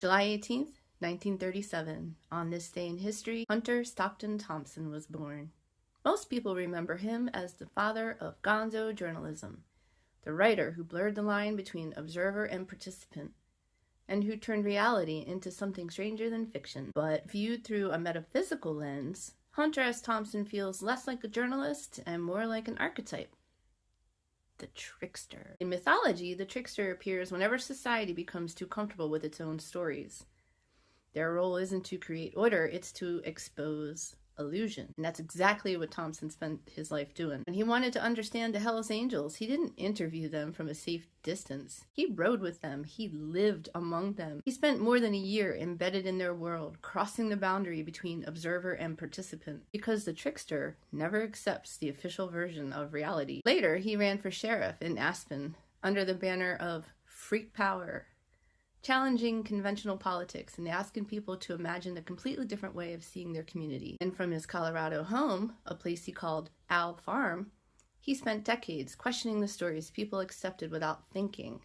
July 18th, 1937. On this day in history, Hunter Stockton Thompson was born. Most people remember him as the father of gonzo journalism, the writer who blurred the line between observer and participant, and who turned reality into something stranger than fiction. But viewed through a metaphysical lens, Hunter S. Thompson feels less like a journalist and more like an archetype. The trickster. In mythology, the trickster appears whenever society becomes too comfortable with its own stories. Their role isn't to create order, it's to expose illusion. And that's exactly what Thompson spent his life doing. When he wanted to understand the Hells Angels, he didn't interview them from a safe distance. He rode with them. He lived among them. He spent more than a year embedded in their world, crossing the boundary between observer and participant, because the trickster never accepts the official version of reality. Later, he ran for sheriff in Aspen under the banner of Freak Power, challenging conventional politics and asking people to imagine a completely different way of seeing their community. And from his Colorado home, a place he called Owl Farm, he spent decades questioning the stories people accepted without thinking.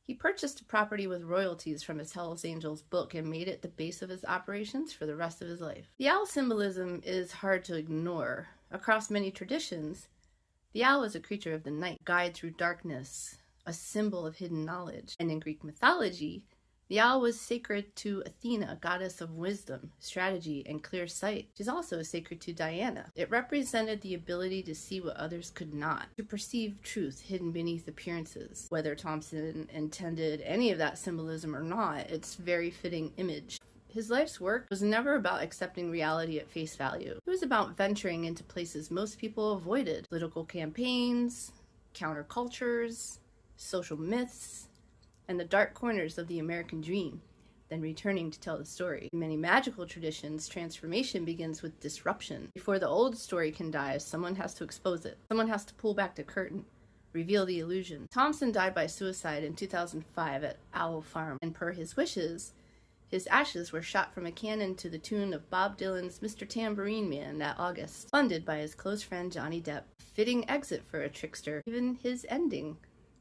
He purchased a property with royalties from his Hells Angels book and made it the base of his operations for the rest of his life. The owl symbolism is hard to ignore. Across many traditions, the owl is a creature of the night, a guide through darkness, a symbol of hidden knowledge. And in Greek mythology, the owl was sacred to Athena, goddess of wisdom, strategy, and clear sight. She's also sacred to Diana. It represented the ability to see what others could not, to perceive truth hidden beneath appearances. Whether Thompson intended any of that symbolism or not, it's a very fitting image. His life's work was never about accepting reality at face value. It was about venturing into places most people avoided: political campaigns, countercultures, social myths, and the dark corners of the American dream, then returning to tell the story. In many magical traditions, transformation begins with disruption. Before the old story can die, someone has to expose it. Someone has to pull back the curtain, reveal the illusion. Thompson died by suicide in 2005 at Owl Farm, and per his wishes, his ashes were shot from a cannon to the tune of Bob Dylan's Mr. Tambourine Man that August, funded by his close friend Johnny Depp. Fitting exit for a trickster, even his ending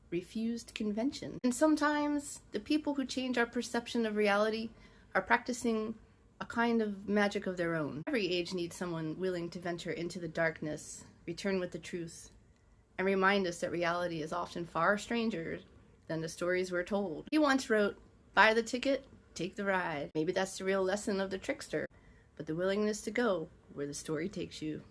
refused convention. And sometimes the people who change our perception of reality are practicing a kind of magic of their own. Every age needs someone willing to venture into the darkness, return with the truth, and remind us that reality is often far stranger than the stories we're told. He once wrote, "Buy the ticket, take the ride." Maybe that's the real lesson of the trickster, but the willingness to go where the story takes you.